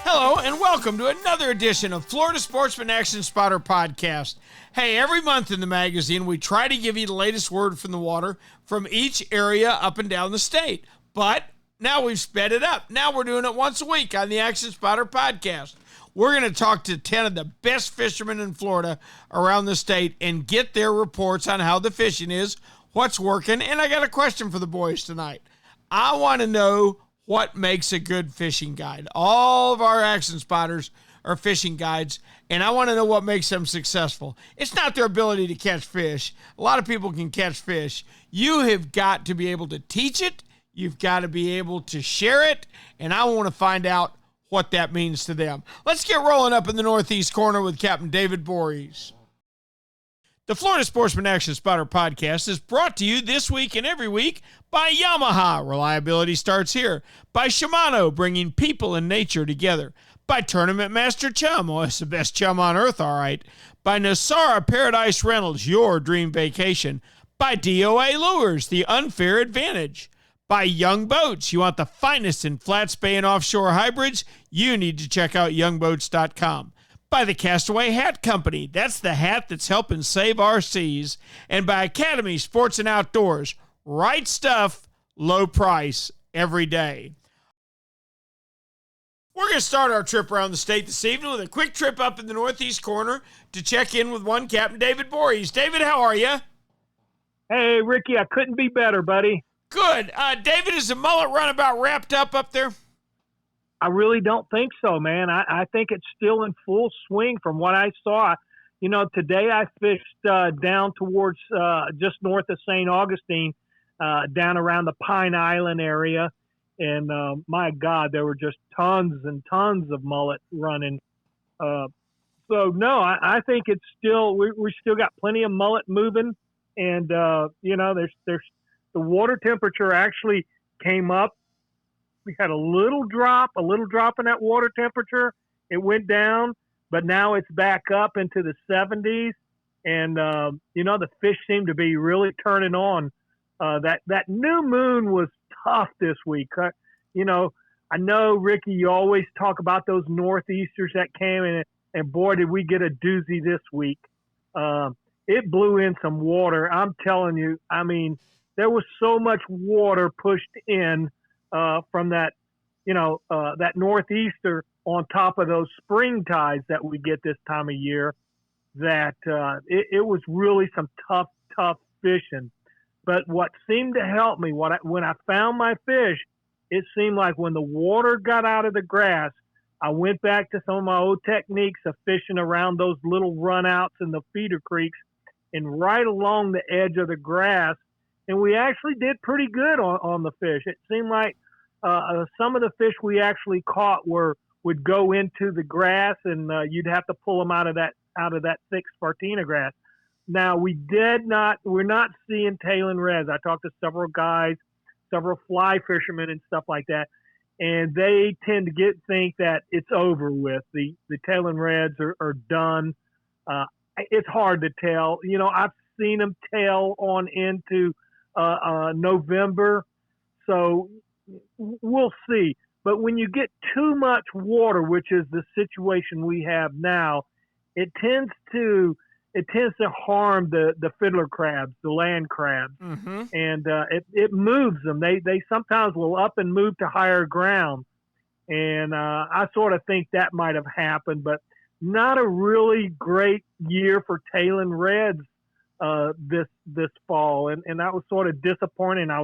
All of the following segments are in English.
Hello and welcome to another edition of Florida Sportsman Action Spotter Podcast. Hey, every month in the magazine, we try to give you the latest word from the water from each area up and down the state. But now we've sped it up. Now we're doing it once a week on the Action Spotter Podcast. We're going to talk to 10 of the best fishermen in Florida around the state and get their reports on how the fishing is, what's working, and I got a question for the boys tonight. I want to know what makes a good fishing guide. All of our action spotters are fishing guides, and I want to know what makes them successful. It's not their ability to catch fish. A lot of people can catch fish. You have got to be able to teach it. You've got to be able to share it, and I want to find out what that means to them. Let's get rolling up in the northeast corner with Captain David Voorhees. The Florida Sportsman Action Spotter Podcast is brought to you this week and every week by Yamaha. Reliability starts here. By Shimano, bringing people and nature together. By Tournament Master Chum. Oh, it's the best chum on earth, all right. By Nosara Paradise Rentals, your dream vacation. By D.O.A. Lures, the unfair advantage. By Young Boats. You want the finest in flat spay and offshore hybrids? You need to check out youngboats.com. By the Castaway Hat Co. That's the hat that's helping save our seas. And by Academy Sports and Outdoors. Right stuff, low price, every day. We're going to start our trip around the state this evening with a quick trip up in the northeast corner to check in with one Captain David Voorhees. David, how are you? Hey, Ricky, I couldn't be better, buddy. Good. David, is the mullet run about wrapped up there? I really don't think so, man. I think it's still in full swing from what I saw. You know, today I fished down towards just north of St. Augustine, down around the Pine Island area. And my God, there were just tons and tons of mullet running. So, no, I think it's still, we still got plenty of mullet moving. And, you know, there's the water temperature actually came up. We had a little drop in that water temperature. It went down, but now it's back up into the 70s. And, you know, the fish seem to be really turning on. That new moon was tough this week. You know, I know, Ricky, you always talk about those northeasters that came in, and boy, did we get a doozy this week. It blew in some water. I'm telling you, I mean, there was so much water pushed in from that, you know, that northeaster on top of those spring tides that we get this time of year, that it was really some tough fishing. But what seemed to help me, when I found my fish, it seemed like when the water got out of the grass, I went back to some of my old techniques of fishing around those little runouts in the feeder creeks and right along the edge of the grass. And we actually did pretty good on the fish. It seemed like some of the fish we actually caught would go into the grass, and you'd have to pull them out of that thick Spartina grass. Now we're not seeing tail and reds. I talked to several guys, several fly fishermen and stuff like that, and they tend to think that it's over with. The tail and reds are done. It's hard to tell. You know, I've seen them tail on into November, so we'll see. But when you get too much water, which is the situation we have now, it tends to harm the fiddler crabs, the land crabs, and it moves them. They sometimes will up and move to higher ground, and I sort of think that might have happened, but not a really great year for tail and reds this fall, and that was sort of disappointing. I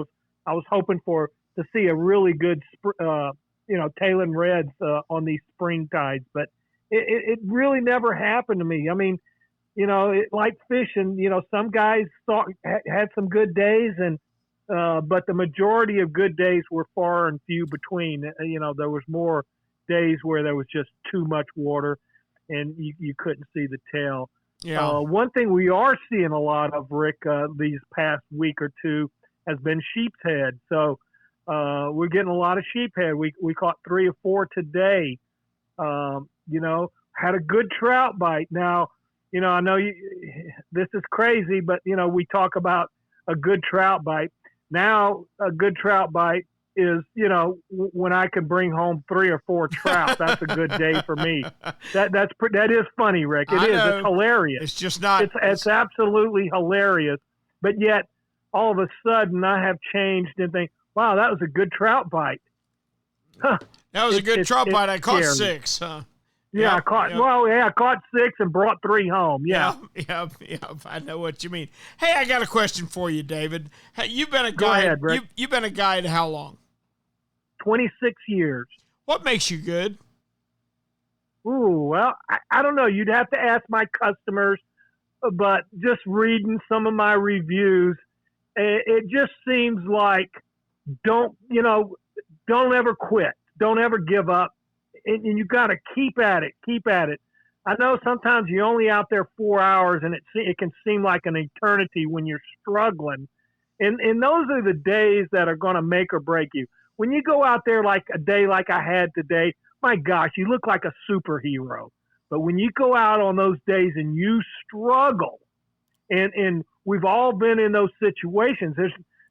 was hoping to see a really good tail and reds on these spring tides, but it really never happened to me. I mean, you know, like fishing, you know, some guys had some good days, but the majority of good days were far and few between. You know, there was more days where there was just too much water and you couldn't see the tail. Yeah. One thing we are seeing a lot of, Rick, these past week or two has been sheep's head. So we're getting a lot of sheephead. We caught 3 or 4 today. You know, had a good trout bite. Now, you know, I know this is crazy, but, you know, we talk about a good trout bite. Now a good trout bite is, when I can bring home 3 or 4 trout. That's a good day for me. That is funny, Rick. It is. It's hilarious. It's just not. It's absolutely hilarious. But yet, all of a sudden, I have changed and think, wow, that was a good trout bite. Huh. That was a good trout bite. I caught 6. Huh? Yeah, I caught. Yep. Well, yeah, I caught 6 and brought 3 home. Yeah. Yep. I know what you mean. Hey, I got a question for you, David. Hey, you've been a guide. Go ahead, Rick. You've been a guide how long? 26 years. What makes you good? Ooh, well, I don't know. You'd have to ask my customers, but just reading some of my reviews, it just seems like don't ever quit. Don't ever give up. And you got to keep at it. I know sometimes you're only out there 4 hours, and it can seem like an eternity when you're struggling. And those are the days that are going to make or break you. When you go out there like a day like I had today, my gosh, you look like a superhero. But when you go out on those days and you struggle, and we've all been in those situations,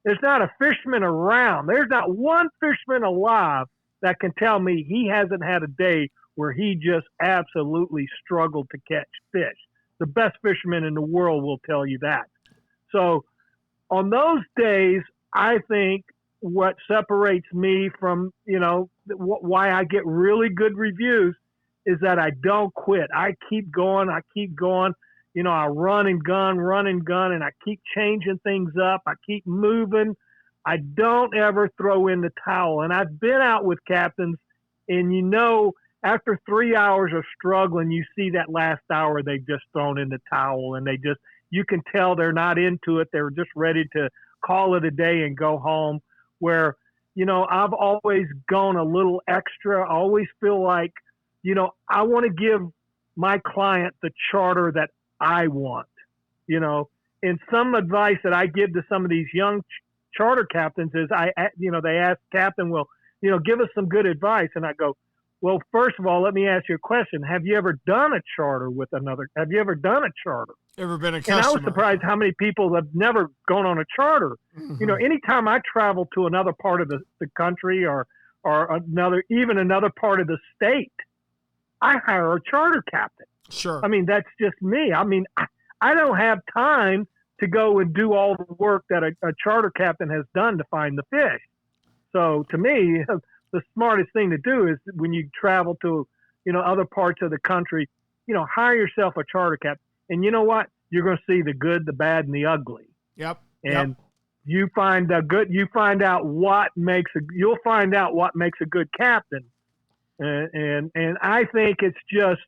there's not a fisherman around. There's not one fisherman alive that can tell me he hasn't had a day where he just absolutely struggled to catch fish. The best fisherman in the world will tell you that. So on those days, I think what separates me from, why I get really good reviews is that I don't quit. I keep going. I run and gun, and I keep changing things up. I keep moving. I don't ever throw in the towel. And I've been out with captains, and after 3 hours of struggling, you see that last hour they've just thrown in the towel, and you can tell they're not into it. They're just ready to call it a day and go home. Where, I've always gone a little extra. I always feel like, I want to give my client the charter that I want, and some advice that I give to some of these young charter captains is they ask captain, well, give us some good advice. And I go, well, first of all, let me ask you a question. Have you ever done a charter with another? Have you ever done a charter? Ever been a customer? And I was surprised how many people have never gone on a charter. Mm-hmm. Anytime I travel to another part of the country or another part of the state, I hire a charter captain. Sure. I mean, that's just me. I mean, I don't have time to go and do all the work that a charter captain has done to find the fish. So to me, the smartest thing to do is when you travel to, other parts of the country, hire yourself a charter captain. And you know what? You're going to see the good, the bad, and the ugly. Yep. And you find out what makes a good captain. And I think it's just,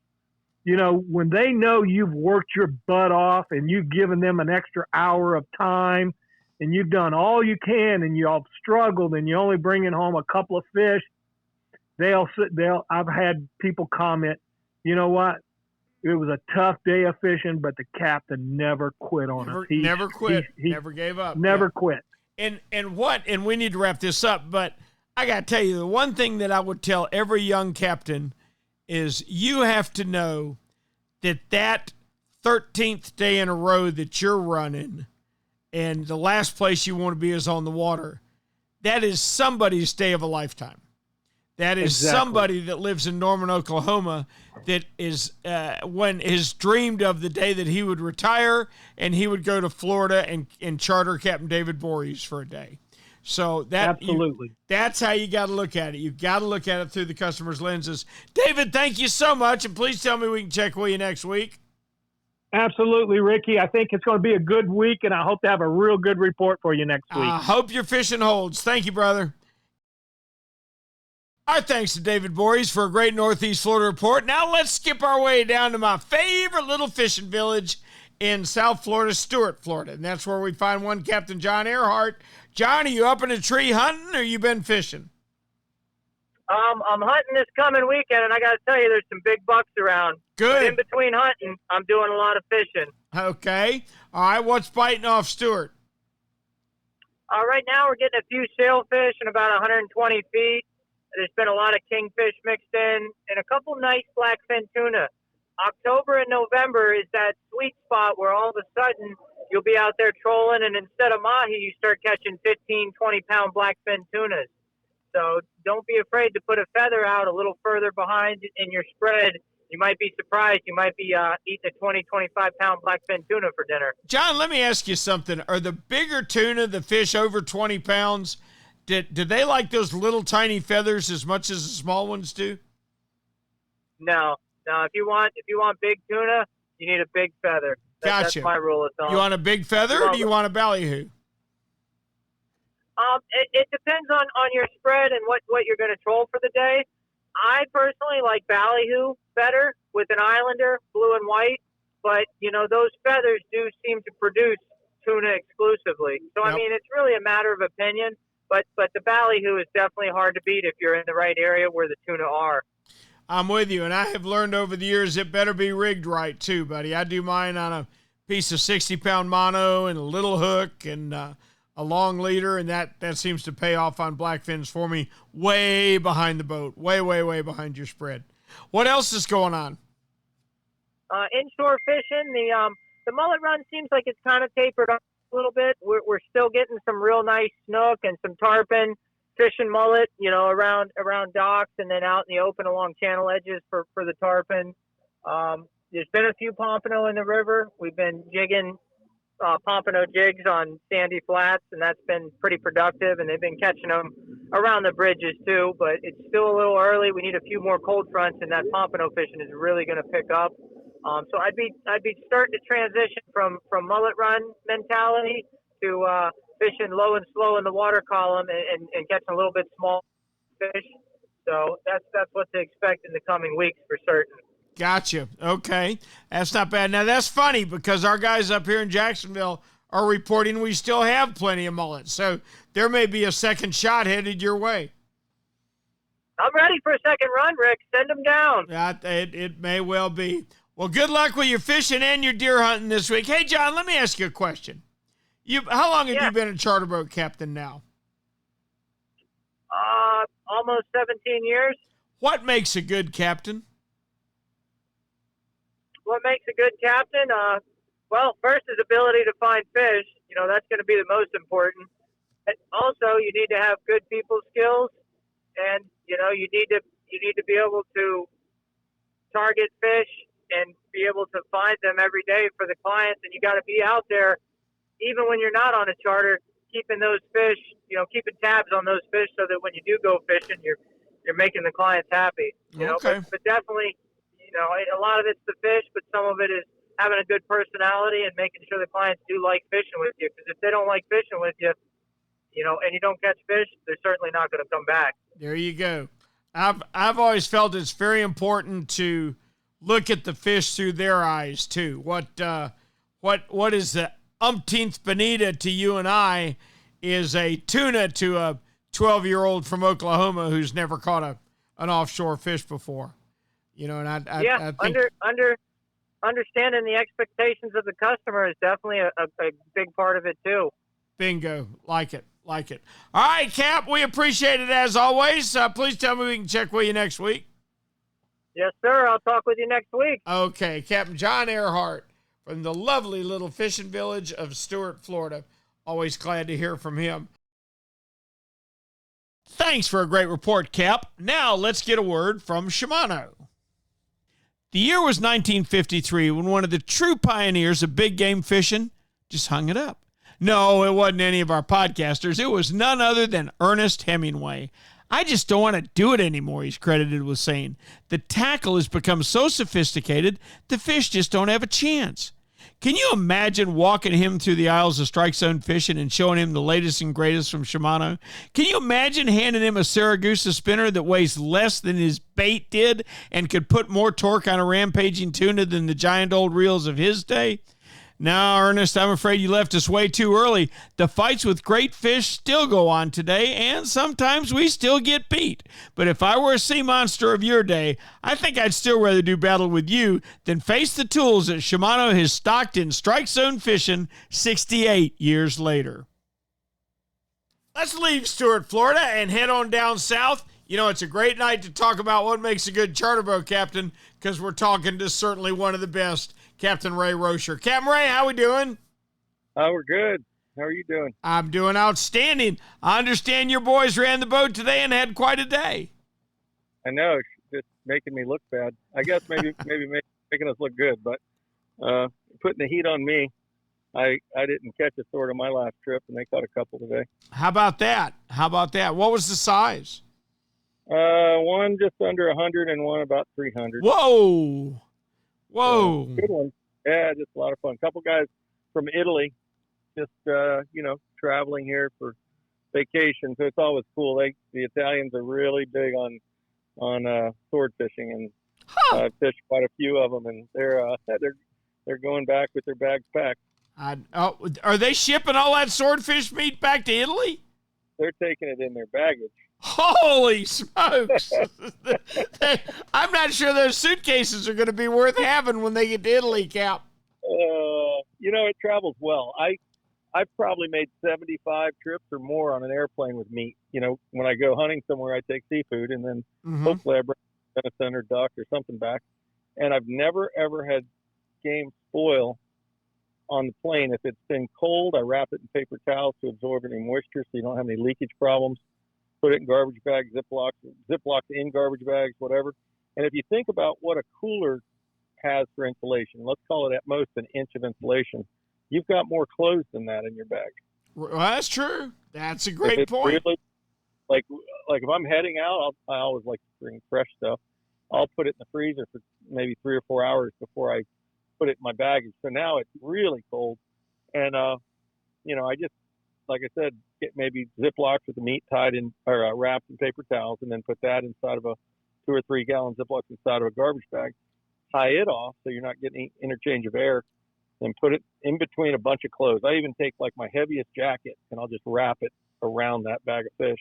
when they know you've worked your butt off and you've given them an extra hour of time and you've done all you can and you've struggled and you're only bringing home a couple of fish, I've had people comment, you know what? It was a tough day of fishing, but the captain never quit on us. Never quit. He never gave up. Never quit. And we need to wrap this up, but I got to tell you, the one thing that I would tell every young captain is you have to know that 13th day in a row that you're running and the last place you want to be is on the water. That is somebody's day of a lifetime. That is somebody that lives in Norman, Oklahoma, that is has dreamed of the day that he would retire and he would go to Florida and charter Captain David Voorhees for a day. So absolutely, that's how you got to look at it. You got to look at it through the customer's lenses. David, thank you so much, and please tell me we can check with you next week. Absolutely, Ricky. I think it's going to be a good week, and I hope to have a real good report for you next week. I hope your fishing holds. Thank you, brother. Our thanks to David Voorhees for a great Northeast Florida report. Now let's skip our way down to my favorite little fishing village in South Florida, Stuart, Florida. And that's where we find one Captain John Earhart. John, are you up in a tree hunting or you been fishing? I'm hunting this coming weekend, and I got to tell you, there's some big bucks around. Good. But in between hunting, I'm doing a lot of fishing. Okay. All right. What's biting off Stuart? Right now, we're getting a few sailfish in about 120 feet. There's been a lot of kingfish mixed in and a couple nice blackfin tuna. October and November is that sweet spot where all of a sudden you'll be out there trolling, and instead of mahi, you start catching 15, 20-pound blackfin tunas. So don't be afraid to put a feather out a little further behind in your spread. You might be surprised. You might be eating a 20, 25-pound blackfin tuna for dinner. John, let me ask you something. Are the bigger tuna, the fish over 20 pounds, do they like those little tiny feathers as much as the small ones do? No. If you want big tuna, you need a big feather. Gotcha. That's my rule of thumb. You want a big feather or do you want a ballyhoo? It depends on your spread and what you're going to troll for the day. I personally like ballyhoo better with an islander, blue and white. But, those feathers do seem to produce tuna exclusively. So, Yep. I mean, it's really a matter of opinion. But the ballyhoo is definitely hard to beat if you're in the right area where the tuna are. I'm with you, and I have learned over the years it better be rigged right too, buddy. I do mine on a piece of 60-pound mono and a little hook and a long leader, and that seems to pay off on blackfins for me way behind the boat, way, way, way behind your spread. What else is going on? Inshore fishing, the mullet run seems like it's kind of tapered off a little bit. We're still getting some real nice snook and some tarpon. Fishing mullet, around docks and then out in the open along channel edges for the tarpon. There's been a few pompano in the river. We've been jigging pompano jigs on sandy flats, and that's been pretty productive. And they've been catching them around the bridges too. But it's still a little early. We need a few more cold fronts, and that pompano fishing is really going to pick up. So I'd be starting to transition from mullet run mentality to fishing low and slow in the water column and catching a little bit small fish. So that's what to expect in the coming weeks for certain. Gotcha. Okay. That's not bad. Now, that's funny because our guys up here in Jacksonville are reporting we still have plenty of mullets. So there may be a second shot headed your way. I'm ready for a second run, Rick. Send them down. It may well be. Well, good luck with your fishing and your deer hunting this week. Hey, John, let me ask you a question. How long have you been a charter boat captain now? Almost 17 years. What makes a good captain? What makes a good captain? Well, first is ability to find fish. That's going to be the most important. And also, you need to have good people skills, and you need to be able to target fish and be able to find them every day for the clients. And you got to be out there. Even when you're not on a charter, keeping those fish, keeping tabs on those fish so that when you do go fishing, you're making the clients happy. Okay. But definitely, a lot of it's the fish, but some of it is having a good personality and making sure the clients do like fishing with you. Because if they don't like fishing with you, and you don't catch fish, they're certainly not going to come back. There you go. I've always felt it's very important to look at the fish through their eyes too. What is the umpteenth bonita to you and I is a tuna to a 12-year-old from Oklahoma who's never caught an offshore fish before. And I think understanding the expectations of the customer is definitely a big part of it too. Bingo. Like it. All right, Cap, we appreciate it as always. Please tell me we can check with you next week. Yes, sir. I'll talk with you next week. Okay. Captain John Earhart from the lovely little fishing village of Stuart, Florida. Always glad to hear from him. Thanks for a great report, Cap. Now let's get a word from Shimano. The year was 1953 when one of the true pioneers of big game fishing just hung it up. No, it wasn't any of our podcasters. It was none other than Ernest Hemingway. I just don't want to do it anymore, he's credited with saying. The tackle has become so sophisticated, the fish just don't have a chance. Can you imagine walking him through the aisles of Strike Zone Fishing and showing him the latest and greatest from Shimano? Can you imagine handing him a Saragusa spinner that weighs less than his bait did and could put more torque on a rampaging tuna than the giant old reels of his day? No, Ernest, I'm afraid you left us way too early. The fights with great fish still go on today, and sometimes we still get beat. But if I were a sea monster of your day, I think I'd still rather do battle with you than face the tools that Shimano has stocked in Strike Zone Fishing 68 years later. Let's leave Stuart, Florida, and head on down south. It's a great night to talk about what makes a good charter boat captain, because we're talking to certainly one of the best, Captain Ray Rocher. Captain Ray, how we doing? We're good. How are you doing? I'm doing outstanding. I understand your boys ran the boat today and had quite a day. I know, it's just making me look bad. I guess maybe making us look good, but putting the heat on me. I didn't catch a sword on my last trip, and they caught a couple today. How about that? What was the size? One just under 100 and one about 300. Whoa. Good one. Yeah, just a lot of fun. A couple guys from Italy, just traveling here for vacation, so it's always cool. The Italians are really big on sword fishing, and I've fished quite a few of them, and they're going back with their bags packed. Are they shipping all that swordfish meat back to Italy? They're taking it in their baggage. Holy smokes! I'm not sure those suitcases are going to be worth having when they get to Italy, Cap. It travels well. I've probably made 75 trips or more on an airplane with meat. When I go hunting somewhere, I take seafood, and then hopefully I bring venison or duck or something back. And I've never, ever had game spoil on the plane. If it's been cold, I wrap it in paper towels to absorb any moisture so you don't have any leakage problems. Put it in garbage bags, Ziplocs in garbage bags, whatever. And if you think about what a cooler has for insulation, let's call it at most an inch of insulation, you've got more clothes than that in your bag. Well, that's true. That's a great point. Really, like if I'm heading out, I always like to bring fresh stuff. I'll put it in the freezer for maybe 3 or 4 hours before I put it in my baggage. So now it's really cold. And, I just, like I said, get maybe Ziplocs with the meat tied in or wrapped in paper towels, and then put that inside of a 2 or 3 gallon Ziplocs inside of a garbage bag. Tie it off so you're not getting any interchange of air, and put it in between a bunch of clothes. I even take like my heaviest jacket and I'll just wrap it around that bag of fish.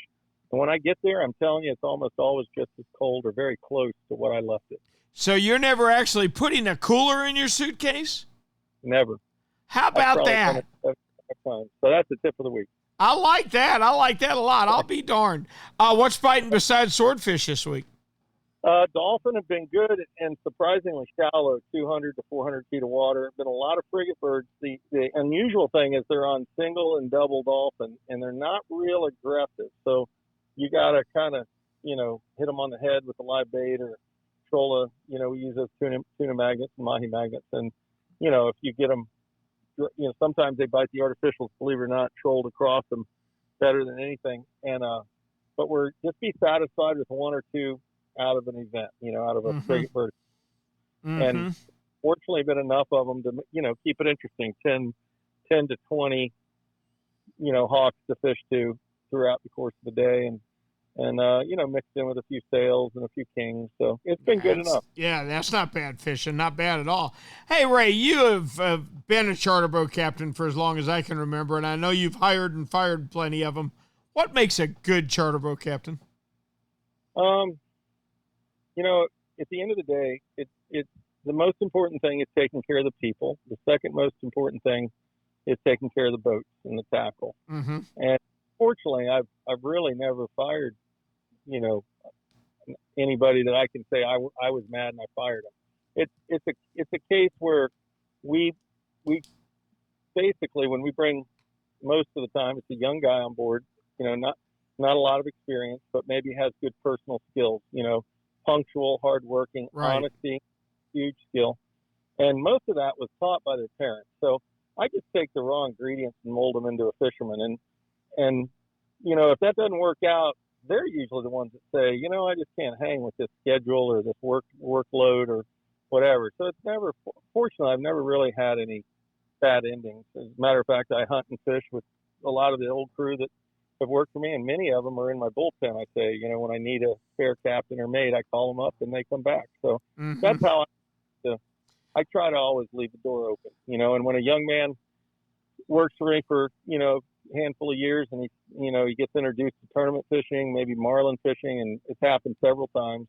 And when I get there, I'm telling you, it's almost always just as cold or very close to what I left it. So you're never actually putting a cooler in your suitcase? Never. How about that? So that's the tip of the week. I like that. I like that a lot. I'll be darned. What's biting besides swordfish this week? Dolphin have been good and surprisingly shallow, 200 to 400 feet of water. Been a lot of frigate birds. The unusual thing is they're on single and double dolphin, and they're not real aggressive. So you got to kind of, hit them on the head with a live bait or troll we use those tuna magnets and mahi magnets. And, if you get them, sometimes they bite the artificials, believe it or not, trolled across them better than anything. And, but we're just be satisfied with 1 or 2 out of an event, out of a frigate bird. And fortunately been enough of them to, keep it interesting, 10 to 20, hawks to fish to throughout the course of the day. And mixed in with a few sails and a few kings. So it's been good enough. Yeah, that's not bad fishing. Not bad at all. Hey, Ray, you have been a charter boat captain for as long as I can remember, and I know you've hired and fired plenty of them. What makes a good charter boat captain? At the end of the day, it's the most important thing is taking care of the people. The second most important thing is taking care of the boats and the tackle. Mm-hmm. And fortunately, I've really never fired, anybody that I can say I was mad and I fired them. It's a case where we basically, when we bring, most of the time it's a young guy on board, not a lot of experience, but maybe has good personal skills, punctual, hardworking, right. Honesty, huge skill. And most of that was taught by their parents. So I just take the raw ingredients and mold them into a fisherman. And if that doesn't work out, they're usually the ones that say, I just can't hang with this schedule or this workload or whatever. So fortunately, I've never really had any bad endings. As a matter of fact, I hunt and fish with a lot of the old crew that have worked for me, and many of them are in my bullpen. I say, when I need a spare captain or mate, I call them up and they come back. So that's how I try to always leave the door open, and when a young man works for me for, handful of years and he gets introduced to tournament fishing, maybe marlin fishing, and it's happened several times,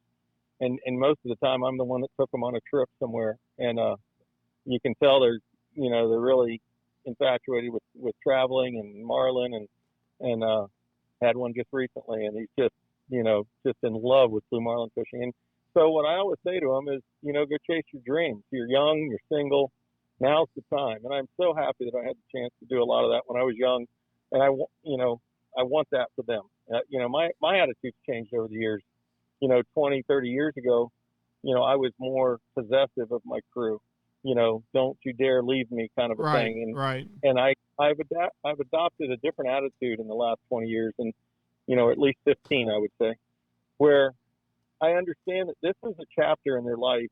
and most of the time I'm the one that took them on a trip somewhere, and you can tell they're really infatuated with traveling and marlin, and had one just recently, and he's just in love with blue marlin fishing. And so what I always say to him is, go chase your dreams. You're young, you're single, now's the time. And I'm so happy that I had the chance to do a lot of that when I was young. And I want that for them. My attitude's changed over the years. 20, 30 years ago, I was more possessive of my crew. Don't you dare leave me kind of a thing. And, right. And I've adopted a different attitude in the last 20 years, and at least 15, I would say, where I understand that this is a chapter in their life,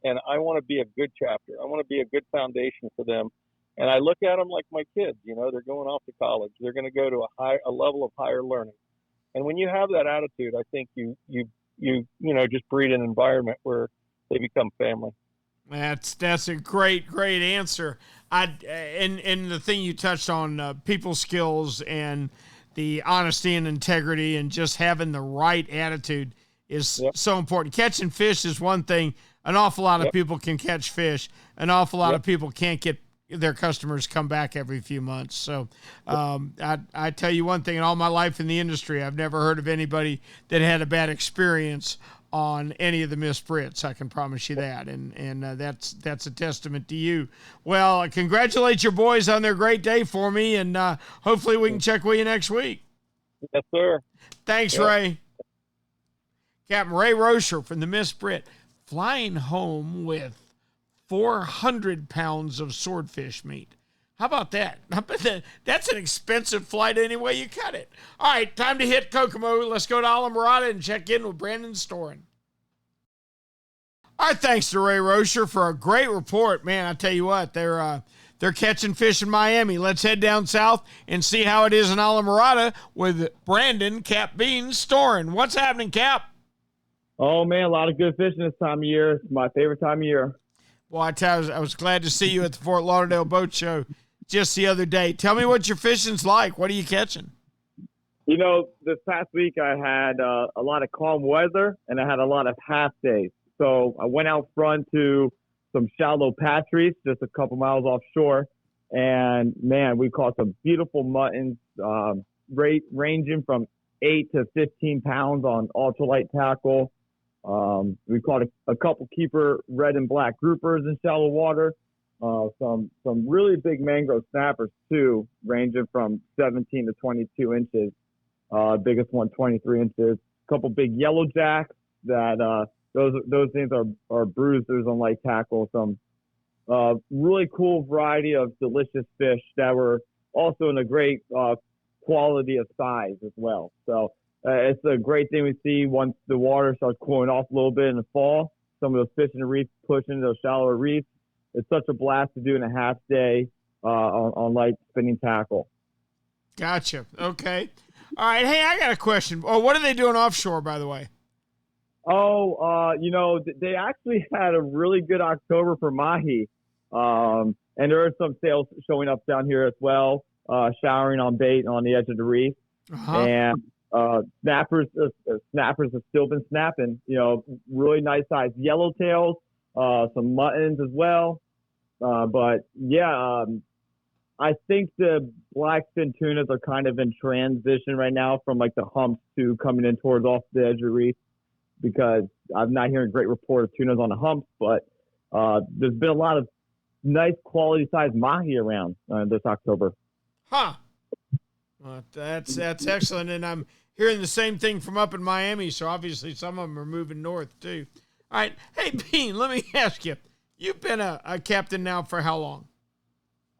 and I want to be a good chapter. I want to be a good foundation for them. And I look at them like my kids. They're going off to college. They're going to go to a level of higher learning. And when you have that attitude, I think you just breed an environment where they become family. That's a great answer. And the thing you touched on, people skills and the honesty and integrity and just having the right attitude is so important. Catching fish is one thing. An awful lot of people can catch fish. An awful lot of people can't get their customers come back every few months. So I tell you one thing, in all my life in the industry, I've never heard of anybody that had a bad experience on any of the missed Brits. I can promise you that. And that's a testament to you. Well, congratulate your boys on their great day for me. And hopefully we can check with you next week. Yes, sir. Thanks, Ray. Captain Ray Rocher from the Missed Brit, flying home with 400 pounds of swordfish meat. How about that? That's an expensive flight any way you cut it. All right, time to hit Kokomo. Let's go to Alamorada and check in with Brandon Storin. All right, thanks to Ray Rocher for a great report. Man, I tell you what, they're catching fish in Miami. Let's head down south and see how it is in Alamorada with Brandon Cap Bean Storin. What's happening, Cap? Oh, man, a lot of good fishing this time of year. It's my favorite time of year. Well, I was glad to see you at the Fort Lauderdale Boat Show just the other day. Tell me what your fishing's like. What are you catching? This past week I had a lot of calm weather, and I had a lot of half days. So I went out front to some shallow patch reefs just a couple miles offshore, and, man, we caught some beautiful muttons, ranging from 8 to 15 pounds on ultralight tackle. We caught a couple keeper red and black groupers in shallow water. Some really big mangrove snappers too, ranging from 17 to 22 inches. Biggest one, 23 inches. A couple big yellow jacks that those things are bruisers on light tackle. Some really cool variety of delicious fish that were also in a great quality of size as well. So it's a great thing we see once the water starts cooling off a little bit in the fall. Some of those fish in the reefs push into those shallower reefs. It's such a blast to do in a half day on light spinning tackle. Gotcha. Okay. All right. Hey, I got a question. Oh, what are they doing offshore, by the way? They actually had a really good October for mahi. And there are some sails showing up down here as well, showering on bait on the edge of the reef. Uh-huh. And snappers have still been snapping, really nice sized yellowtails, some muttons as well. I think the blackfin tunas are kind of in transition right now from like the humps to coming in towards off the edge of the reef, because I'm not hearing great report of tunas on the humps, but there's been a lot of nice quality sized mahi around this October. Huh. Well, that's excellent, and I'm hearing the same thing from up in Miami, so obviously some of them are moving north too. All right. Hey, Bean, let me ask you. You've been a captain now for how long?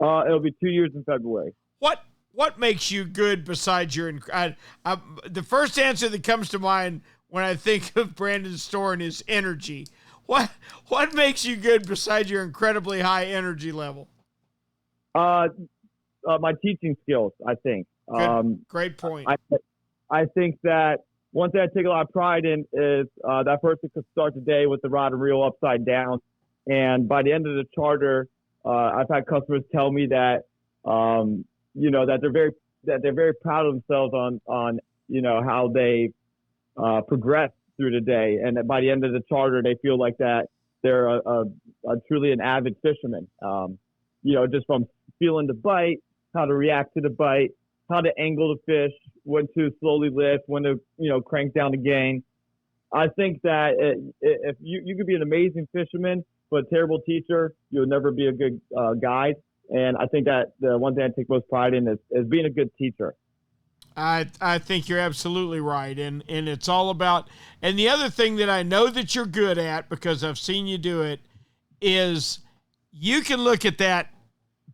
It'll be 2 years in February. What makes you good besides your the first answer that comes to mind when I think of Brandon Storin is energy. What makes you good besides your incredibly high energy level? My teaching skills, I think. Great point. I think that one thing I take a lot of pride in is that person could start the day with the rod and reel upside down, and by the end of the charter, I've had customers tell me that that they're very proud of themselves on how they progress through the day, and that by the end of the charter, they feel like that they're a truly an avid fisherman. Just from feeling the bite, how to react to the bite, how to angle the fish, when to slowly lift, when to crank down the gain. I think that if you could be an amazing fisherman but a terrible teacher, you'll never be a good guide. And I think that the one thing I take most pride in is being a good teacher. I think you're absolutely right. And it's all about, and the other thing that I know that you're good at, because I've seen you do it, is you can look at that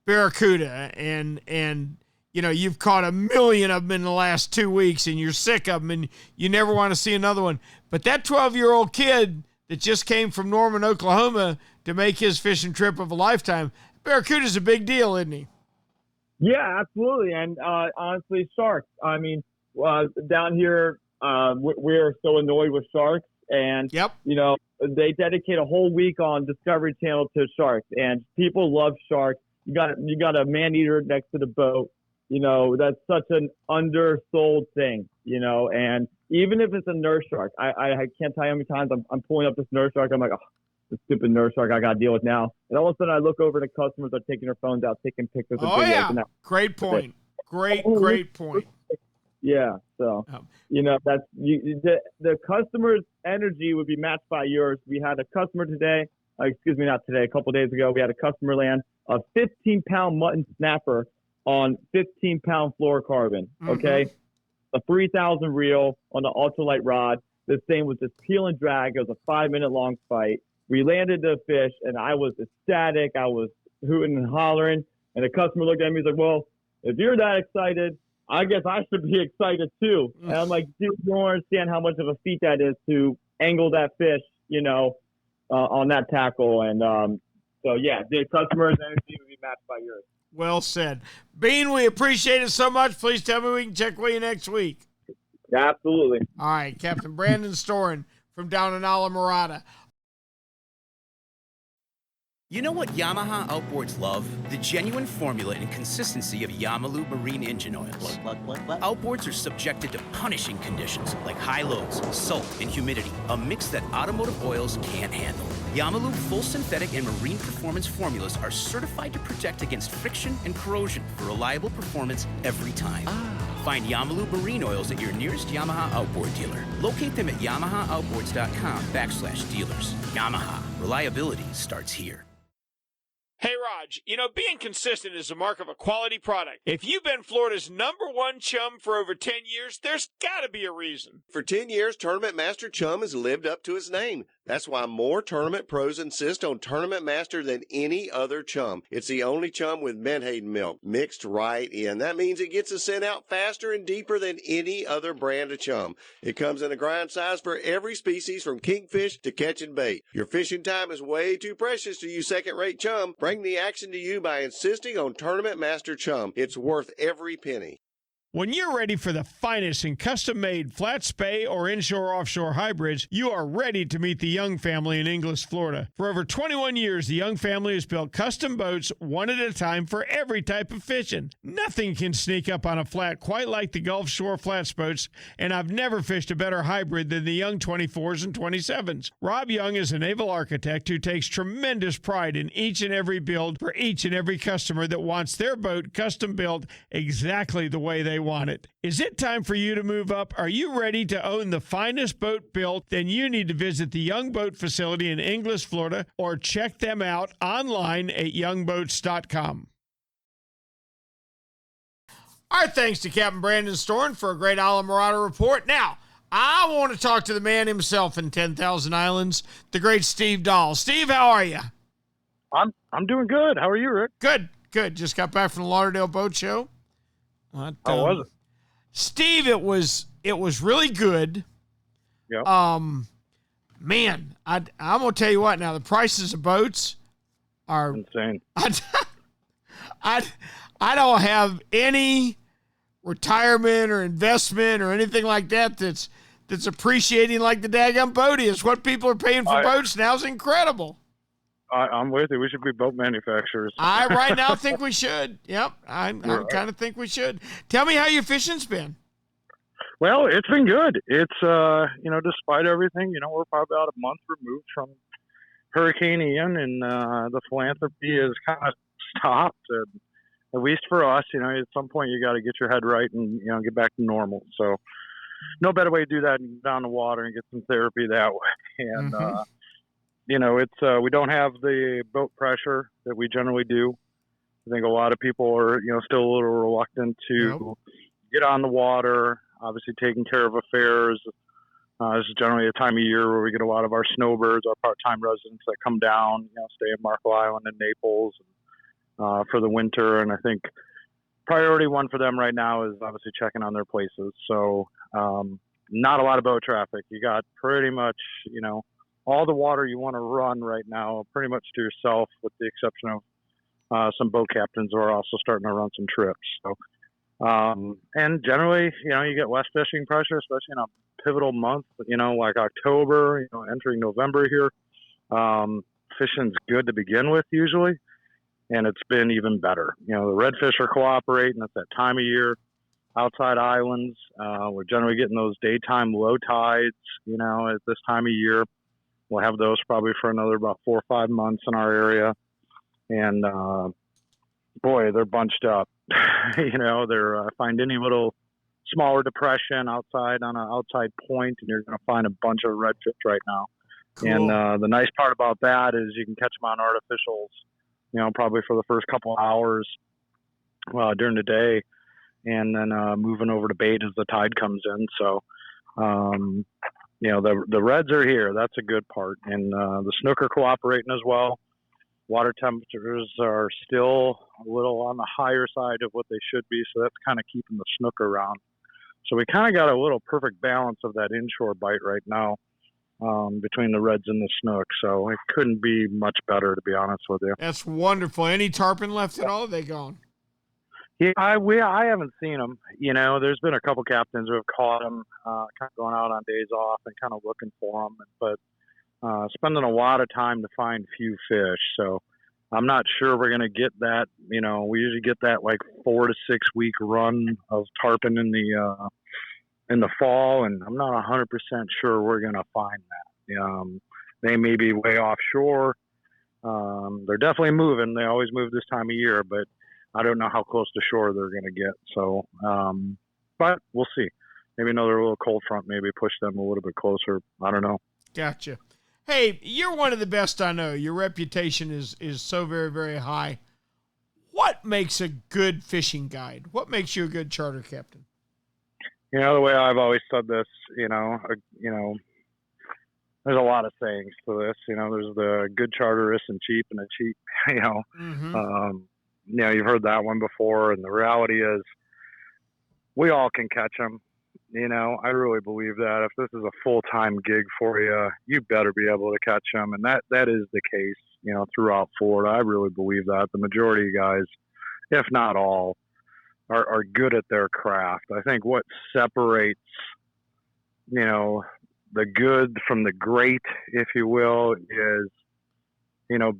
barracuda and you've caught 1 million of them in the last 2 weeks and you're sick of them and you never want to see another one. But that 12-year-old kid that just came from Norman, Oklahoma to make his fishing trip of a lifetime, barracuda's a big deal, isn't he? Yeah, absolutely. And honestly, sharks. I mean, down here, we're so annoyed with sharks. And, they dedicate a whole week on Discovery Channel to sharks. And people love sharks. You got a man-eater next to the boat. That's such an undersold thing, and even if it's a nurse shark, I can't tell you how many times I'm pulling up this nurse shark. I'm like, oh, this stupid nurse shark I got to deal with now. And all of a sudden I look over and the customers are taking their phones out, taking pictures of videos. Yeah. Great point. Great point. Yeah. So, that's the customer's energy would be matched by yours. We had a customer today, a couple of days ago, we had a customer land a 15-pound mutton snapper on 15-pound fluorocarbon, okay? A 3,000 reel on the ultralight rod. This thing was just peel and drag. It was a 5-minute-long fight. We landed the fish, and I was ecstatic. I was hooting and hollering, and the customer looked at me. He's like, well, if you're that excited, I guess I should be excited too. And I'm like, dude, you don't understand how much of a feat that is to angle that fish, on that tackle. And so, yeah, the customer's energy would be matched by yours. Well said. Bean, we appreciate it so much. Please tell me we can check with you next week. Absolutely. All right, Captain Brandon Storen from down in Alamorada. You know what Yamaha Outboards love? The genuine formula and consistency of Yamalu marine engine oils. What? Outboards are subjected to punishing conditions like high loads, salt, and humidity, a mix that automotive oils can't handle. Yamalu full synthetic and marine performance formulas are certified to protect against friction and corrosion for reliable performance every time. Find Yamalu marine oils at your nearest Yamaha Outboard dealer. Locate them at yamahaaoutboards.com/dealers. Yamaha, reliability starts here. Hey, Raj, being consistent is a mark of a quality product. If you've been Florida's #1 chum for over 10 years, there's got to be a reason. For 10 years, Tournament Master Chum has lived up to its name. That's why more tournament pros insist on Tournament Master than any other chum. It's the only chum with menhaden milk mixed right in. That means it gets the scent out faster and deeper than any other brand of chum. It comes in a grind size for every species from kingfish to catching bait. Your fishing time is way too precious to use second-rate chum. Bring the action to you by insisting on Tournament Master Chum. It's worth every penny. When you're ready for the finest in custom-made flat spay or inshore-offshore hybrids, you are ready to meet the Young family in Inglis, Florida. For over 21 years, the Young family has built custom boats one at a time for every type of fishing. Nothing can sneak up on a flat quite like the Gulf Shore flats boats, and I've never fished a better hybrid than the Young 24s and 27s. Rob Young is a naval architect who takes tremendous pride in each and every build for each and every customer that wants their boat custom built exactly the way they want it. Is it time for you to move up? Are you ready to own the finest boat built? Then you need to visit the Young Boat facility in Inglis, Florida, or check them out online at youngboats.com. Our thanks to Captain Brandon Storen for a great Alamorada report. Now, I want to talk to the man himself in 10,000 Islands, the great Steve Dahl. Steve, how are you? I'm doing good. How are you, Rick? Good. Just got back from the Lauderdale Boat Show. How was it? Steve, it was really good. Yeah. Man, I'm gonna tell you what. Now the prices of boats are insane. I don't have any retirement or investment or anything like that that's appreciating like the daggum boat is. What people are paying for boats now is incredible. I'm with you. We should be boat manufacturers. I right now think we should. Yep, I kind of think we should. Tell me how your fishing's been. Well, it's been good. It's despite everything, we're probably about a month removed from Hurricane Ian, and the philanthropy is kind of stopped. At least for us, at some point you got to get your head right and get back to normal. So, no better way to do that than get down the water and get some therapy that way. And it's we don't have the boat pressure that we generally do. I think a lot of people are, still a little reluctant to get on the water. Obviously, taking care of affairs. This is generally a time of year where we get a lot of our snowbirds, our part-time residents that come down, stay in Marco Island and Naples for the winter. And I think priority one for them right now is obviously checking on their places. So not a lot of boat traffic. You got pretty much, all the water you want to run right now pretty much to yourself, with the exception of some boat captains who are also starting to run some trips. So, and generally, you get less fishing pressure, especially in a pivotal month, like October, entering November here. Fishing's good to begin with usually, and it's been even better. The redfish are cooperating. It's that time of year. Outside islands, we're generally getting those daytime low tides, at this time of year. We'll have those probably for another about 4 or 5 months in our area. And, boy, they're bunched up. They're find any little smaller depression outside on an outside point, and you're going to find a bunch of redfish right now. Cool. And the nice part about that is you can catch them on artificials, probably for the first couple hours during the day, and then moving over to bait as the tide comes in. So, the reds are here. That's a good part. And the snook are cooperating as well. Water temperatures are still a little on the higher side of what they should be, so that's kind of keeping the snook around. So we kind of got a little perfect balance of that inshore bite right now between the reds and the snook. So it couldn't be much better, to be honest with you. That's wonderful. Any tarpon left at all? Are they gone? Yeah, I haven't seen them. There's been a couple captains who have caught them, kind of going out on days off and kind of looking for them, but spending a lot of time to find few fish. So I'm not sure we're going to get that. We usually get that like 4 to 6 week run of tarpon in the fall, and I'm not 100% sure we're going to find that. They may be way offshore. They're definitely moving. They always move this time of year, but I don't know how close to shore they're going to get. So, but we'll see. Maybe another little cold front maybe push them a little bit closer. I don't know. Gotcha. Hey, you're one of the best I know. Your reputation is so very, very high. What makes a good fishing guide? What makes you a good charter captain? The way I've always said this, there's a lot of sayings to this. There's the good charterist and cheap and the cheap, you've heard that one before. And the reality is we all can catch them. I really believe that if this is a full-time gig for you, you better be able to catch them. And that is the case, throughout Florida. I really believe that the majority of guys, if not all, are good at their craft. I think what separates, the good from the great, if you will, is,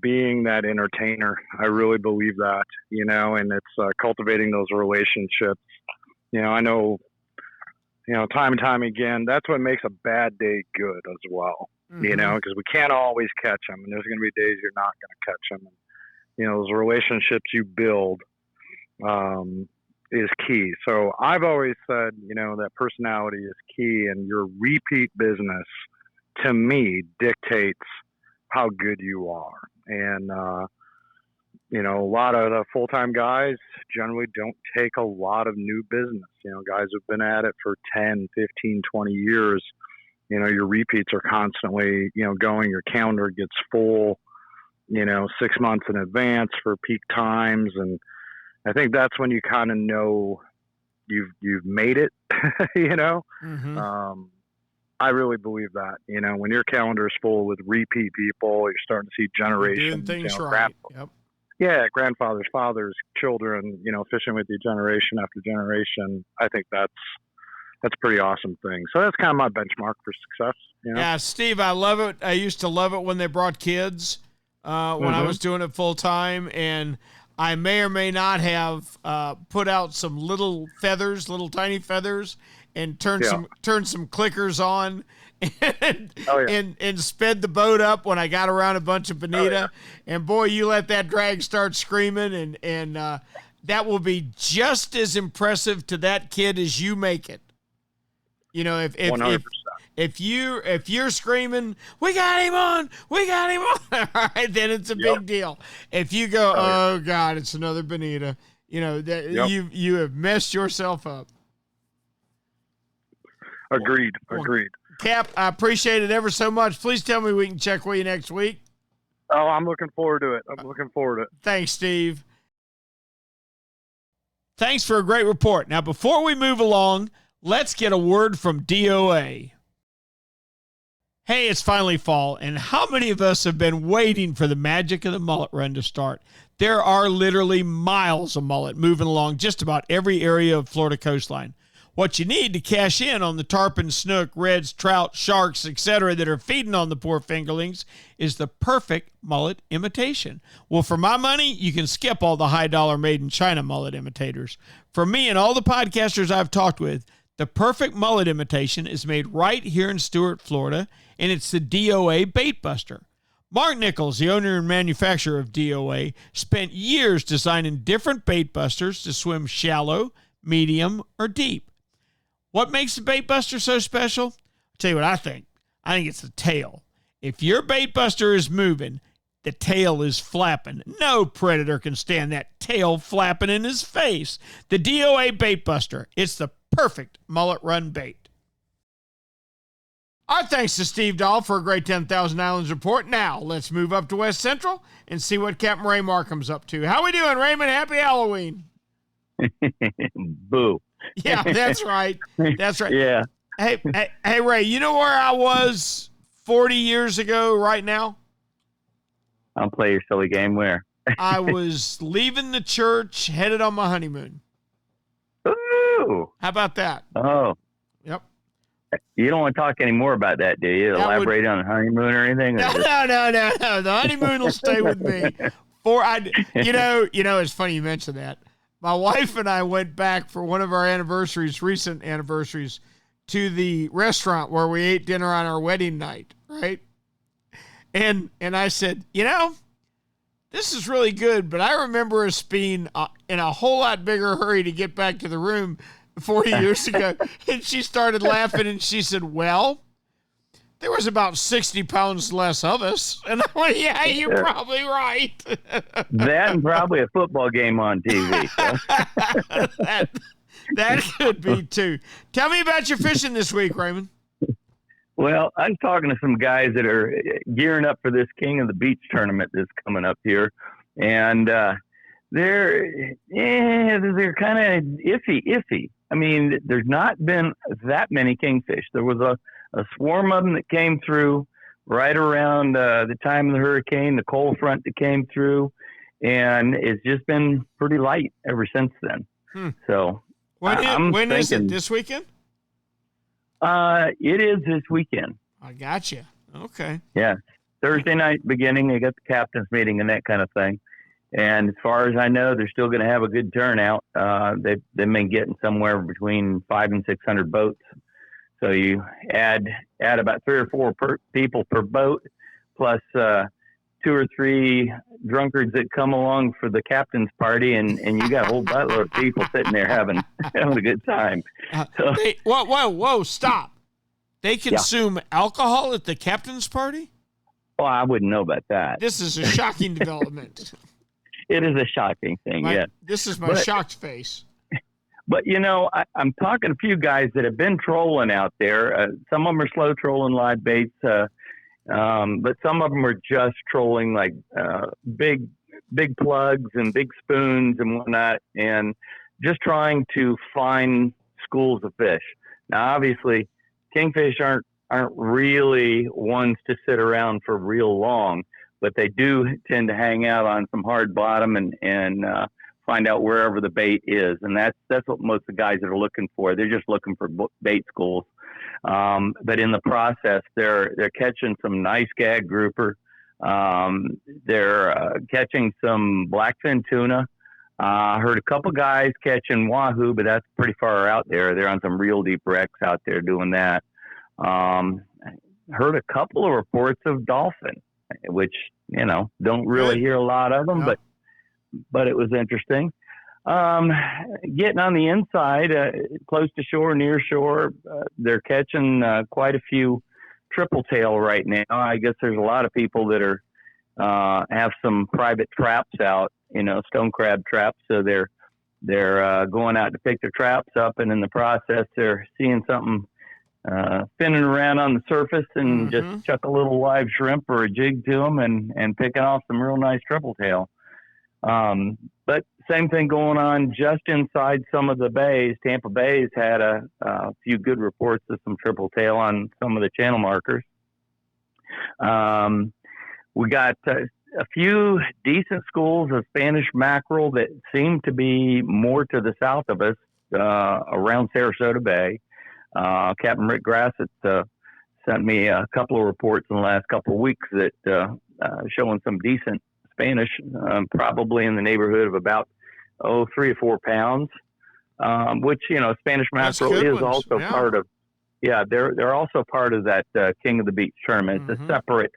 being that entertainer. I really believe that, and it's cultivating those relationships. I know, time and time again, that's what makes a bad day good as well, because we can't always catch them, and there's going to be days you're not going to catch them. And, those relationships you build is key. So I've always said, that personality is key, and your repeat business, to me, dictates how good you are. And, a lot of the full-time guys generally don't take a lot of new business. Guys who've been at it for 10, 15, 20 years, your repeats are constantly, going, your calendar gets full, 6 months in advance for peak times. And I think that's when you kind of know you've made it, I really believe that, when your calendar is full with repeat people, you're starting to see generations. Doing things right. Yep. Yeah, grandfathers, fathers, children, fishing with you generation after generation. I think that's a pretty awesome thing. So that's kind of my benchmark for success. Yeah, Steve, I love it. I used to love it when they brought kids when I was doing it full time, and I may or may not have put out some little tiny feathers, and turned some clickers on. And sped the boat up when I got around a bunch of bonita. And boy, you let that drag start screaming, and that will be just as impressive to that kid as you make it. If If you're screaming, we got him on, all right, then it's a big deal. If you go, oh God, it's another bonita, that you have messed yourself up. Agreed. Cap, I appreciate it ever so much. Please tell me we can check with you next week. Oh, I'm looking forward to it. Thanks, Steve. Thanks for a great report. Now, before we move along, let's get a word from D.O.A. Hey, it's finally fall, and how many of us have been waiting for the magic of the mullet run to start? There are literally miles of mullet moving along just about every area of Florida coastline. What you need to cash in on the tarpon, snook, reds, trout, sharks, etc. that are feeding on the poor fingerlings is the perfect mullet imitation. Well, for my money, you can skip all the high-dollar made-in-China mullet imitators. For me and all the podcasters I've talked with, the perfect mullet imitation is made right here in Stuart, Florida, and it's the D.O.A. Bait Buster. Mark Nichols, the owner and manufacturer of D.O.A., spent years designing different bait busters to swim shallow, medium, or deep. What makes the bait buster so special? I'll tell you what I think. I think it's the tail. If your bait buster is moving, the tail is flapping. No predator can stand that tail flapping in his face. The D.O.A. Bait Buster. It's the perfect mullet run bait. Our thanks to Steve Dahl for a great 10,000 Islands report. Now, let's move up to West Central and see what Captain Ray Markham's up to. How we doing, Raymond? Happy Halloween. Boo. Yeah, that's right. That's right. Yeah. Hey, Ray, you know where I was 40 years ago right now? I'll play your silly game. Where? I was leaving the church, headed on my honeymoon. Ooh. How about that? Oh. Yep. You don't want to talk any more about that, do you? Elaborate on the honeymoon or anything? No. The honeymoon will stay with me. It's funny you mentioned that. My wife and I went back for one of our recent anniversaries, to the restaurant where we ate dinner on our wedding night, right? And I said, this is really good, but I remember us being in a whole lot bigger hurry to get back to the room 40 years ago. And she started laughing, and she said, well, there was about 60 pounds less of us. And I went, yeah, you're probably right. That and probably a football game on TV. So. that could be too. Tell me about your fishing this week, Raymond. Well, I'm talking to some guys that are gearing up for this King of the Beach tournament that's coming up here. And they're kind of iffy. I mean, there's not been that many kingfish. There was a swarm of them that came through right around the time of the hurricane, the cold front that came through, and it's just been pretty light ever since then. So when is it? This weekend? It is this weekend. I got you. Okay. Yeah. Thursday night beginning, they got the captain's meeting and that kind of thing. And as far as I know, they're still going to have a good turnout. They've been getting somewhere between 500 and 600 boats. So you add about 3 or 4 people per boat, plus 2 or 3 drunkards that come along for the captain's party, and you got a whole buttload of people sitting there having a good time. So, whoa, stop. They consume alcohol at the captain's party? Well, I wouldn't know about that. This is a shocking development. It is a shocking thing, yeah. This is my shocked face. But, I'm talking to a few guys that have been trolling out there. Some of them are slow trolling live baits, but some of them are just trolling like big plugs and big spoons and whatnot, and just trying to find schools of fish. Now, obviously, kingfish aren't really ones to sit around for real long, but they do tend to hang out on some hard bottom and find out wherever the bait is. And that's what most of the guys that are looking for. They're just looking for bait schools. But in the process, they're catching some nice gag grouper. They're catching some blackfin tuna. I heard a couple guys catching wahoo, but that's pretty far out there. They're on some real deep wrecks out there doing that. Heard a couple of reports of dolphin, which, don't really hear a lot of them, but it was interesting. Getting on the inside, close to shore, near shore, they're catching quite a few triple tail right now. I guess there's a lot of people that are have some private traps out, stone crab traps. So they're going out to pick their traps up, and in the process, they're seeing something spinning around on the surface, and just chuck a little live shrimp or a jig to them, and picking off some real nice triple tail. But same thing going on just inside some of the bays. Tampa Bay's had a few good reports of some triple tail on some of the channel markers. We got a few decent schools of Spanish mackerel that seem to be more to the south of us, around Sarasota Bay. Captain Rick Grassett sent me a couple of reports in the last couple of weeks that showing some decent Spanish, probably in the neighborhood of about 3 or 4 pounds, which Spanish mackerel is also part of. Yeah, they're also part of that King of the Beach tournament. It's a separate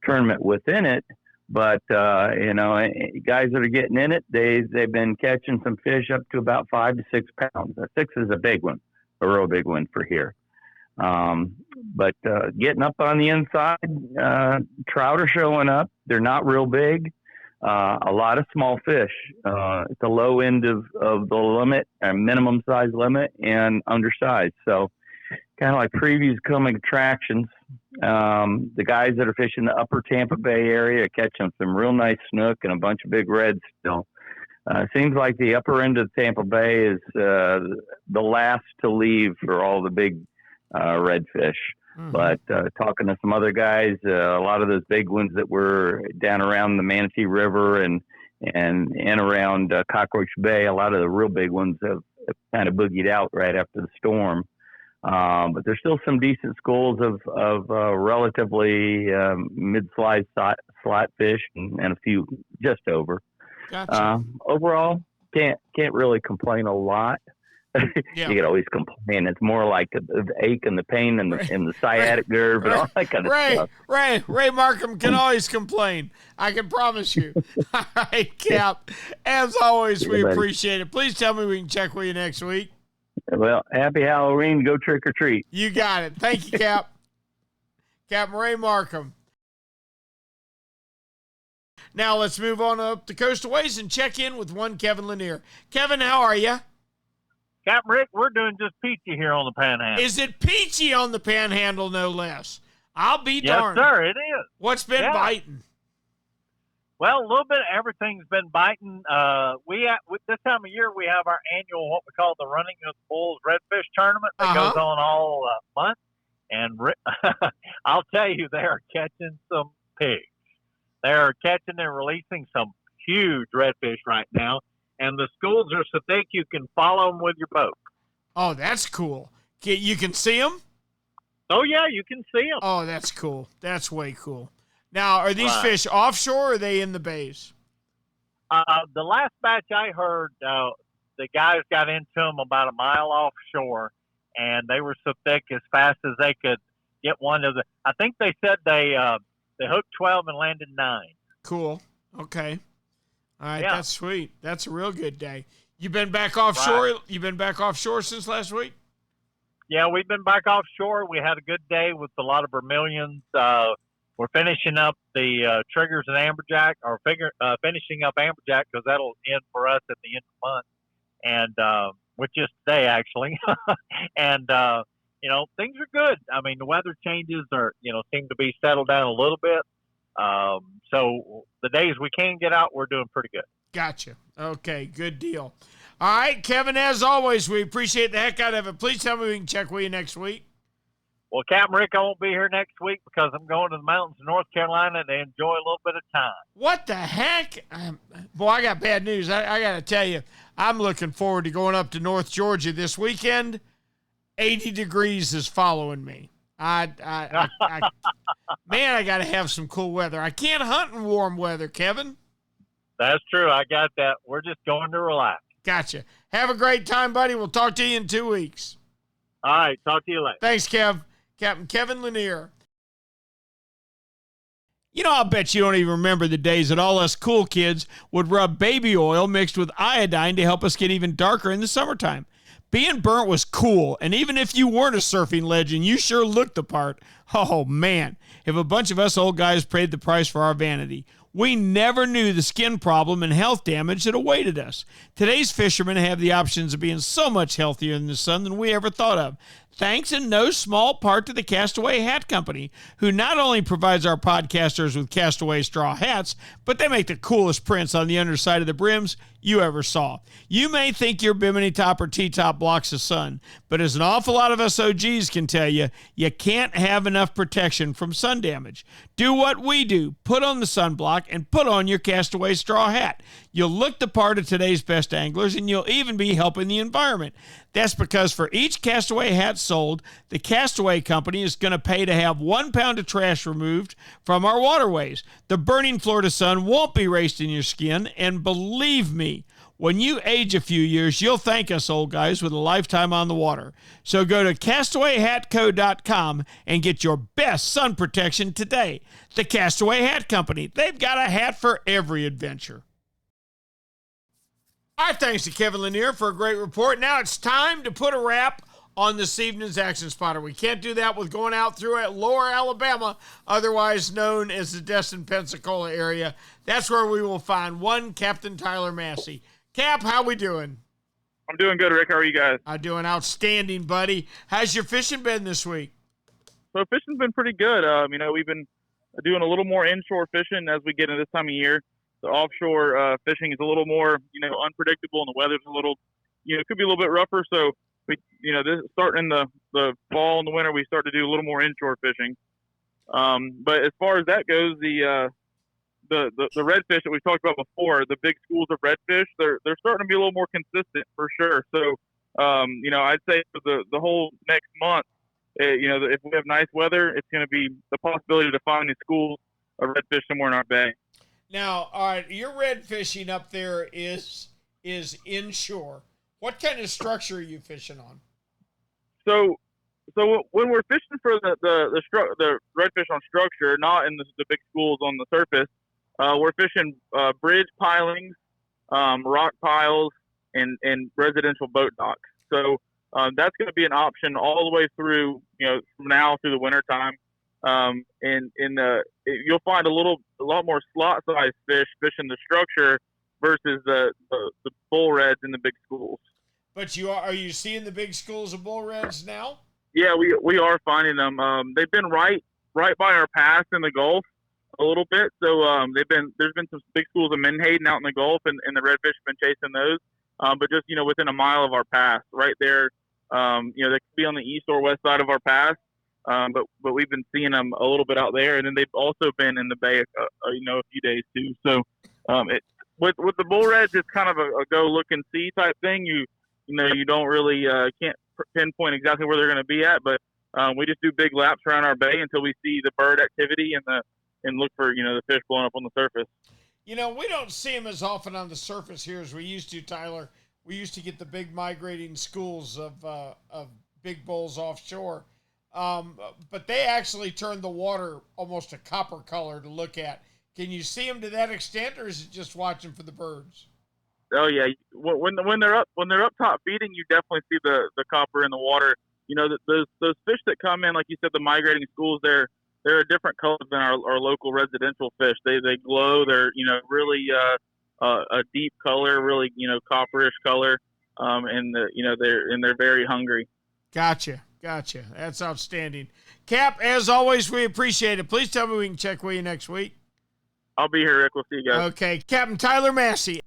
tournament within it, but guys that are getting in it, they've been catching some fish up to about 5 to 6 pounds. 6 is a big one, a real big one for here. But getting up on the inside, trout are showing up. They're not real big. A lot of small fish at the low end of the limit, minimum size limit, and undersized. So kind of like previews coming attractions. The guys that are fishing the upper Tampa Bay area are catching some real nice snook and a bunch of big reds still. Seems like the upper end of Tampa Bay is the last to leave for all the big redfish. But talking to some other guys, a lot of those big ones that were down around the Manatee River and around Cockroach Bay, a lot of the real big ones have kind of boogied out right after the storm. But there's still some decent schools of relatively mid-sized slot fish and a few just over. Gotcha. Overall, can't really complain a lot. Yeah. You can always complain. It's more like the ache and the pain and the sciatic nerve and all that kind of stuff. Ray Markham can always complain. I can promise you. All right, Cap. As always, we appreciate it. Please tell me we can check with you next week. Well, happy Halloween. Go trick or treat. You got it. Thank you, Cap. Captain Ray Markham. Now let's move on up the coastal ways and check in with one Kevin Lanier. Kevin, how are you? Captain Rick, we're doing just peachy here on the Panhandle. Is it peachy on the Panhandle, no less? I'll be darned. Yes, sir, it is. What's been biting? Well, a little bit of everything's been biting. With this time of year, we have our annual, what we call the Running of the Bulls Redfish Tournament that goes on all month. And I'll tell you, they are catching some pigs. They are catching and releasing some huge redfish right now. And the schools are so thick you can follow them with your boat. Oh, that's cool. You can see them? Oh, yeah, you can see them. Oh, that's cool. That's way cool. Now, are these fish offshore or are they in the bays? The last batch I heard, the guys got into them about a mile offshore, and they were so thick as fast as they could get one of the – I think they said they hooked 12 and landed 9. Cool. Okay. All right, that's sweet. That's a real good day. You've been back offshore? Right. You've been back offshore since last week? Yeah, we've been back offshore. We had a good day with a lot of vermilions. We're finishing up the triggers and amberjack, or finishing up amberjack because that'll end for us at the end of the month, and which is today actually. And things are good. I mean, the weather changes seem to be settled down a little bit. So the days we can get out, we're doing pretty good. Gotcha. Okay, good deal. All right, Kevin, as always, we appreciate the heck out of it. Please tell me we can check with you next week. Well, Captain Rick, I won't be here next week because I'm going to the mountains of North Carolina to enjoy a little bit of time. What the heck? Boy, I got bad news. I got to tell you, I'm looking forward to going up to North Georgia this weekend. 80 degrees is following me. Man, I got to have some cool weather. I can't hunt in warm weather, Kevin. That's true. I got that. We're just going to relax. Gotcha. Have a great time, buddy. We'll talk to you in 2 weeks. All right. Talk to you later. Thanks, Kev. Captain Kevin Lanier. You know, I'll bet you don't even remember the days that all us cool kids would rub baby oil mixed with iodine to help us get even darker in the summertime. Being burnt was cool, and even if you weren't a surfing legend, you sure looked the part. Oh, man, if a bunch of us old guys paid the price for our vanity. We never knew the skin problem and health damage that awaited us. Today's fishermen have the options of being so much healthier in the sun than we ever thought of. Thanks in no small part to the Castaway Hat Company, who not only provides our podcasters with Castaway straw hats, but they make the coolest prints on the underside of the brims you ever saw. You may think your Bimini top or T-top blocks the sun, but as an awful lot of us OGs can tell you, you can't have enough protection from sun damage. Do what we do. Put on the sunblock and put on your Castaway straw hat. You'll look the part of today's best anglers, and you'll even be helping the environment. That's because for each Castaway hat sold, the Castaway Company is going to pay to have 1 pound of trash removed from our waterways. The burning Florida sun won't be raced in your skin, and believe me, when you age a few years, you'll thank us old guys with a lifetime on the water. So go to CastawayHatCo.com and get your best sun protection today. The Castaway Hat Company. They've got a hat for every adventure. Our thanks to Kevin Lanier for a great report. Now it's time to put a wrap on this evening's Action Spotter. We can't do that with going out through at Lower Alabama, otherwise known as the Destin, Pensacola area. That's where we will find one Captain Tyler Massey. Cap, how we doing? I'm doing good, Rick. How are you guys? I'm doing outstanding, buddy. How's your fishing been this week? So fishing's been pretty good. We've been doing a little more inshore fishing as we get into this time of year. The offshore fishing is a little more, unpredictable, and the weather's a little, it could be a little bit rougher. So we, this starting in the fall and the winter, we start to do a little more inshore fishing. But as far as that goes, the redfish that we talked about before, the big schools of redfish, they're starting to be a little more consistent for sure. So, I'd say for the whole next month, if we have nice weather, it's going to be the possibility to find these schools of redfish somewhere in our bay. Now, all right, your red fishing up there is inshore. What kind of structure are you fishing on? So when we're fishing for the redfish on structure, not in the big schools on the surface, we're fishing bridge pilings, rock piles, and residential boat docks. So that's going to be an option all the way through, from now through the winter time. You'll find a lot more slot sized fish fishing the structure versus the bull reds in the big schools. But are you seeing the big schools of bull reds now? Yeah, we are finding them. They've been right by our pass in the Gulf a little bit. So there's been some big schools of menhaden out in the Gulf, and the redfish have been chasing those. But just within a mile of our pass, right there, they could be on the east or west side of our pass. But we've been seeing them a little bit out there, and then they've also been in the bay, a few days too. So, with the bull reds, it's kind of a go look and see type thing. You don't really can't pinpoint exactly where they're going to be at, but we just do big laps around our bay until we see the bird activity and look for the fish blowing up on the surface. We don't see them as often on the surface here as we used to, Tyler. We used to get the big migrating schools of big bulls offshore. But they actually turn the water almost a copper color to look at. Can you see them to that extent, or is it just watching for the birds? Oh yeah, when they're up top feeding, you definitely see the copper in the water. Those fish that come in, like you said, the migrating schools, they're a different color than our local residential fish. They glow. They're really a deep color, really copperish color, and they're very hungry. Gotcha. That's outstanding. Cap, as always, we appreciate it. Please tell me we can check with you next week. I'll be here, Rick. We'll see you guys. Okay. Captain Tyler Massey.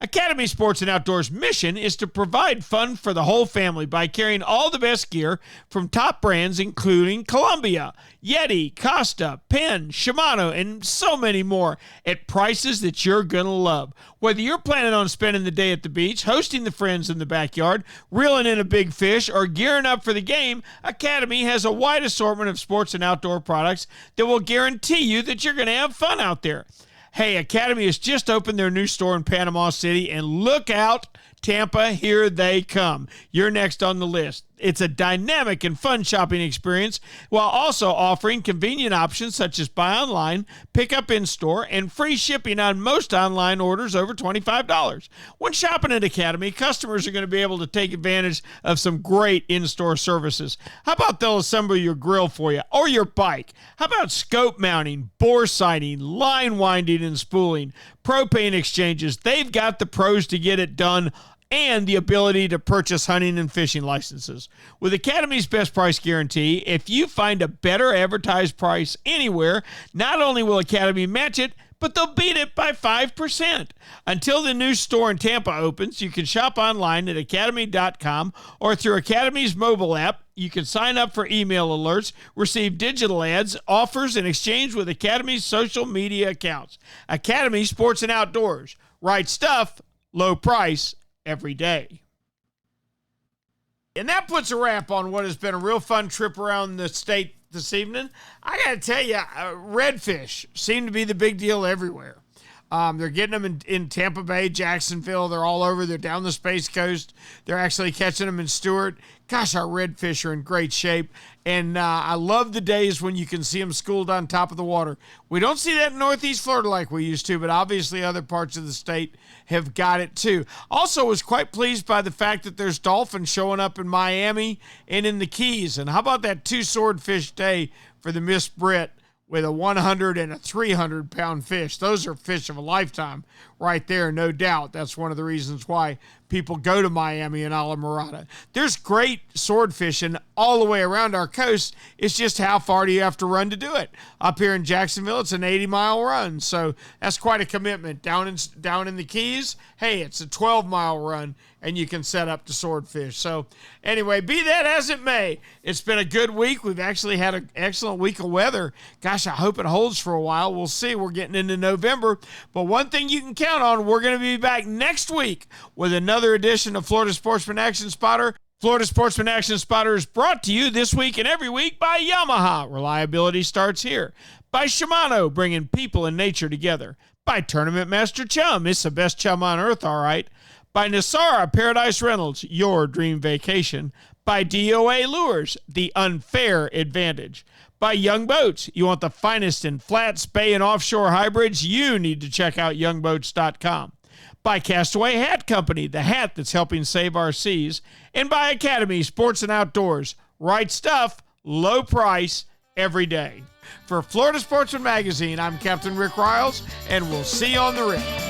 Academy Sports and Outdoors' mission is to provide fun for the whole family by carrying all the best gear from top brands including Columbia, Yeti, Costa, Penn, Shimano, and so many more at prices that you're going to love. Whether you're planning on spending the day at the beach, hosting the friends in the backyard, reeling in a big fish, or gearing up for the game, Academy has a wide assortment of sports and outdoor products that will guarantee you that you're going to have fun out there. Hey, Academy has just opened their new store in Panama City, and look out Tampa, here they come. You're next on the list. It's a dynamic and fun shopping experience while also offering convenient options such as buy online, pick up in-store, and free shipping on most online orders over $25. When shopping at Academy, customers are going to be able to take advantage of some great in-store services. How about they'll assemble your grill for you or your bike? How about scope mounting, bore sighting, line winding and spooling, propane exchanges? They've got the pros to get it done and the ability to purchase hunting and fishing licenses. With Academy's best price guarantee, if you find a better advertised price anywhere, not only will Academy match it, but they'll beat it by 5%. Until the new store in Tampa opens, you can shop online at academy.com or through Academy's mobile app. You can sign up for email alerts, receive digital ads, offers, and exchange with Academy's social media accounts. Academy Sports and Outdoors. Right stuff, low price, every day. And that puts a wrap on what has been a real fun trip around the state this evening. I got to tell you, redfish seem to be the big deal everywhere. They're getting them in Tampa Bay, Jacksonville. They're all over. They're down the Space Coast. They're actually catching them in Stewart. Gosh, our redfish are in great shape. And I love the days when you can see them schooled on top of the water. We don't see that in Northeast Florida like we used to, but obviously other parts of the state have got it too. Also was quite pleased by the fact that there's dolphins showing up in Miami and in the Keys. And how about that 2 swordfish day for the Miss Brit with a 100 and a 300-pound fish? Those are fish of a lifetime right there, no doubt. That's one of the reasons why people go to Miami and Alamorada. There's great sword fishing all the way around our coast. It's just how far do you have to run to do it? Up here in Jacksonville, it's an 80-mile run, so that's quite a commitment. Down in the Keys, hey, it's a 12-mile run, and you can set up to swordfish. So anyway, be that as it may, it's been a good week. We've actually had an excellent week of weather. Gosh, I hope it holds for a while. We'll see. We're getting into November. But one thing you can count on, we're going to be back next week with another edition of Florida Sportsman Action Spotter. Florida Sportsman Action Spotter is brought to you this week and every week by Yamaha. Reliability starts here. By Shimano, bringing people and nature together. By Tournament Master Chum. It's the best chum on earth, all right. By Nosara Paradise Rentals, your dream vacation. By D.O.A. Lures, the unfair advantage. By Young Boats, you want the finest in flats, bay, and offshore hybrids? You need to check out youngboats.com. By Castaway Hat Co, the hat that's helping save our seas. And by Academy Sports and Outdoors, right stuff, low price, every day. For Florida Sportsman Magazine, I'm Captain Rick Riles, and we'll see you on the rig.